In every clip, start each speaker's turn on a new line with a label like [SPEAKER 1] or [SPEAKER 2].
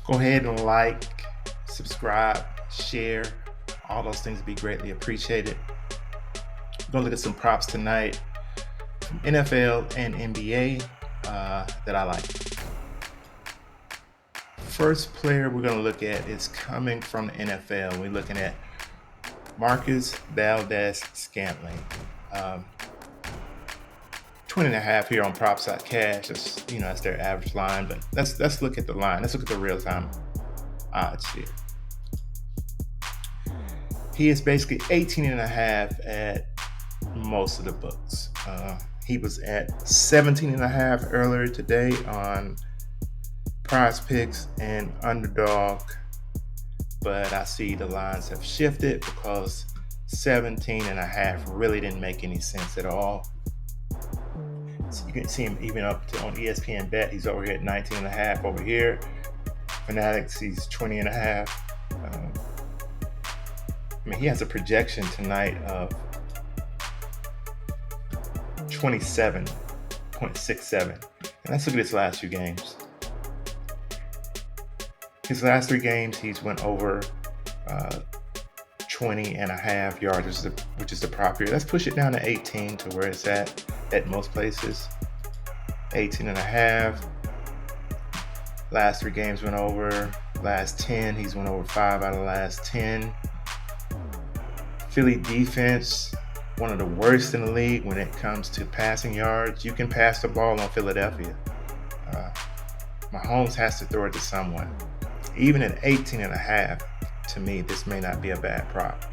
[SPEAKER 1] Go ahead and like, subscribe, share. All those things would be greatly appreciated. We're going to look at some props tonight from NFL and NBA that I like. First player we're going to look at is coming from the NFL. We're looking at Marcus Valdes-Scantling. 20.5 here on props.cash. That's their average line, but let's look at the line. Let's look at the real-time odds here. He is basically 18.5 at most of the books. He was at 17.5 earlier today on PrizePicks and Underdog, but I see the lines have shifted because 17.5 really didn't make any sense at all. So you can see him even up to on ESPN Bet. He's over here at 19.5 over here. Fanatics, he's 20.5. He has a projection tonight of 27.67. And let's look at his last few games. His last 3 games, he's went over 20.5 yards, which is the prop here. Let's push it down to 18 to where it's at most places. 18.5. Last 3 games went over. Last 10, he's went over 5 out of the last 10. Philly defense, one of the worst in the league when it comes to passing yards. You can pass the ball on Philadelphia. Mahomes has to throw it to someone. Even at 18.5, to me, this may not be a bad prop.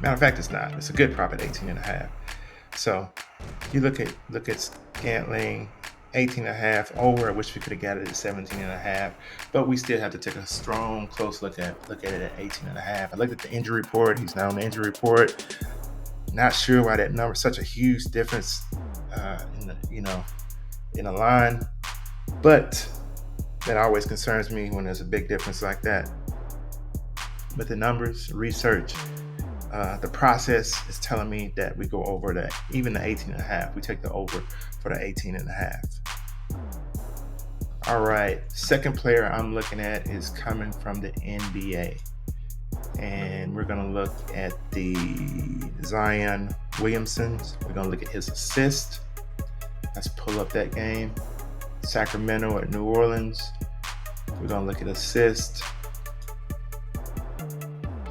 [SPEAKER 1] Matter of fact, it's not. It's a good prop at 18.5. So you look at Scantling, 18.5 over. I wish we could have got it at 17.5, but we still have to take a strong, close look at it at 18.5. I looked at the injury report. He's now on the injury report. Not sure why that number is such a huge difference in the line, but that always concerns me when there's a big difference like that. But the numbers, research, the process is telling me that we go over even the 18.5. We take the over for the 18.5. All right, second player I'm looking at is coming from the NBA. And we're going to look at the Zion Williamsons. We're going to look at his assist. Let's pull up that game. Sacramento at New Orleans. We're going to look at assist.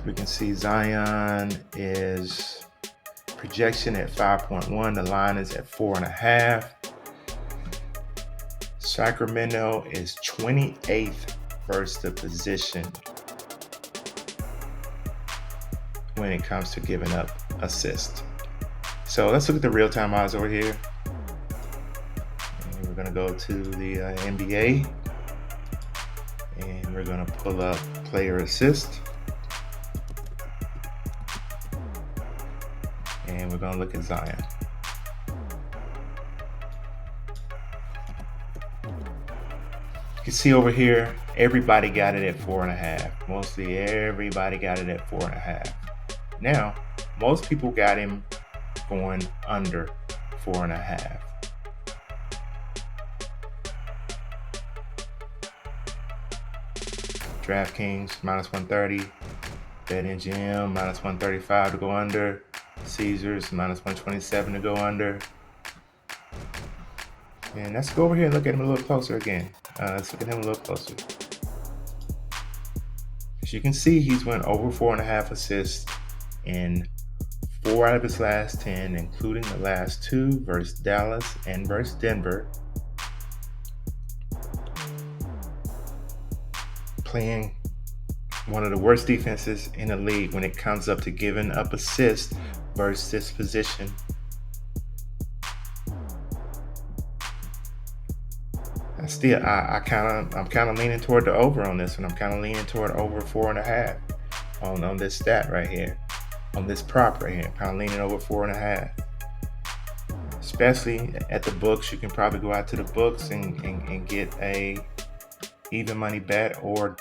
[SPEAKER 1] We can see Zion is projection at 5.1. The line is at 4.5. Sacramento is 28th versus the position when it comes to giving up assists. So let's look at the real-time odds over here. And we're going to go to the NBA. And we're going to pull up player assist. And we're going to look at Zion. You can see over here, everybody got it at 4.5. Mostly everybody got it at 4.5. Now, most people got him going under 4.5. DraftKings, minus 130. BetMGM, minus 135 to go under. Caesars, minus 127 to go under. And let's go over here and look at him a little closer again. Let's look at him a little closer. As you can see, he's went over 4.5 assists in 4 out of his last 10, including the last 2 versus Dallas and versus Denver. Playing one of the worst defenses in the league when it comes up to giving up assists versus this position. Still, I'm kind of leaning toward the over on this one. I'm kind of leaning toward over 4.5 on this stat right here, on this prop right here. I'm kind of leaning over 4.5. Especially at the books, you can probably go out to the books and get a even money bet or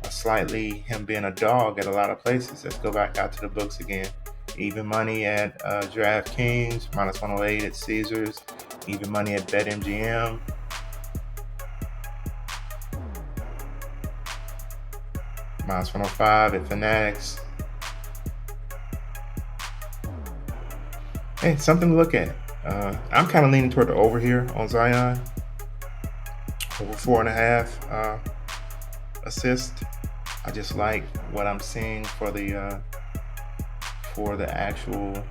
[SPEAKER 1] slightly him being a dog at a lot of places. Let's go back out to the books again. Even money at DraftKings, minus 108 at Caesars. Even money at BetMGM. minus 105 at Fanatics. Hey, something to look at. I'm kind of leaning toward the over here on Zion. Over 4.5 assist. I just like what I'm seeing for the actual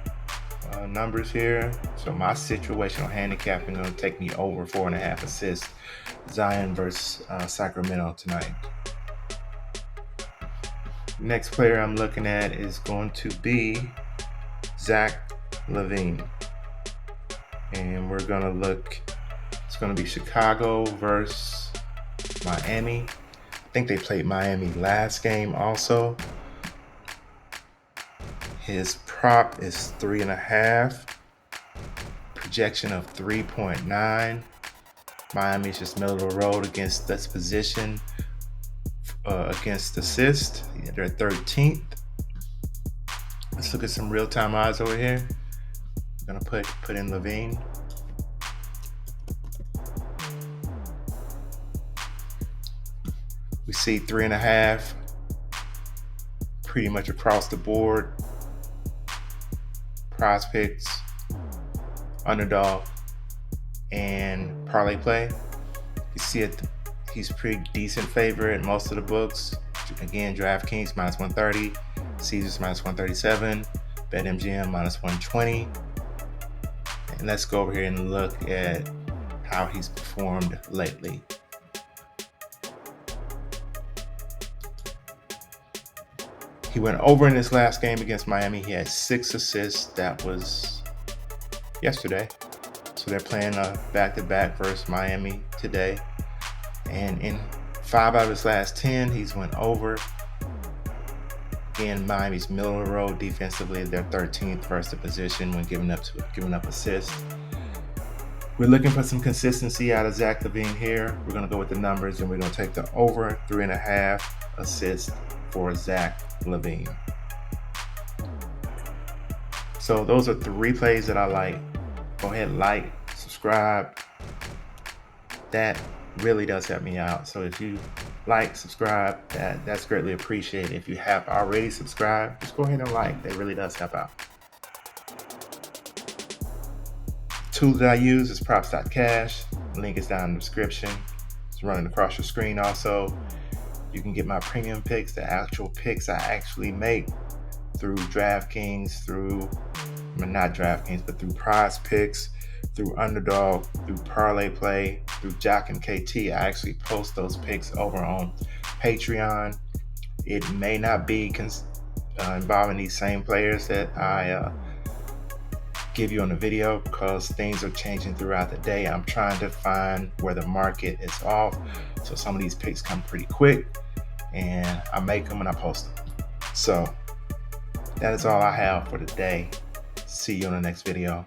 [SPEAKER 1] numbers here. So my situational handicapping going to take me over 4.5 assists. Zion versus Sacramento tonight. Next player I'm looking at is going to be Zach LaVine. And we're going to look, it's going to be Chicago versus Miami. I think they played Miami last game also. His prop is 3.5. Projection of 3.9. Miami's just middle of the road against this position, against assist. They're 13th. Let's look at some real-time odds over here. I'm gonna put in LaVine. We see 3.5 pretty much across the board. PrizePicks, Underdog, and Parlay Play. You see it, he's pretty decent favorite in most of the books. Again, DraftKings minus 130, Caesars minus 137, BetMGM minus 120. And let's go over here and look at how he's performed lately. He went over in his last game against Miami. He had 6 assists. That was yesterday. So they're playing a back-to-back versus Miami today. And in 5 out of his last 10, he's went over. Again, Miami's middle of the road defensively. They're 13th versus the position when giving up assists. We're looking for some consistency out of Zach LaVine here. We're going to go with the numbers, and we're going to take the over 3.5 assists for Zach LaVine. So those are 3 plays that I like. Go ahead, like, subscribe. That really does help me out. So if you like, subscribe, that's greatly appreciated. If you have already subscribed, just go ahead and like. That really does help out. Tool that I use is props.cash. Link is down in the description. It's running across your screen also. You can get my premium picks, the actual picks I actually make through DraftKings, not DraftKings, but through PrizePicks, through Underdog, through Parlay Play, through JockMKT. I actually post those picks over on Patreon. It may not be involving these same players that I give you on the video because things are changing throughout the day. I'm trying to find where the market is off. So some of these picks come pretty quick and I make them and I post them. So that is all I have for today. See you on the next video.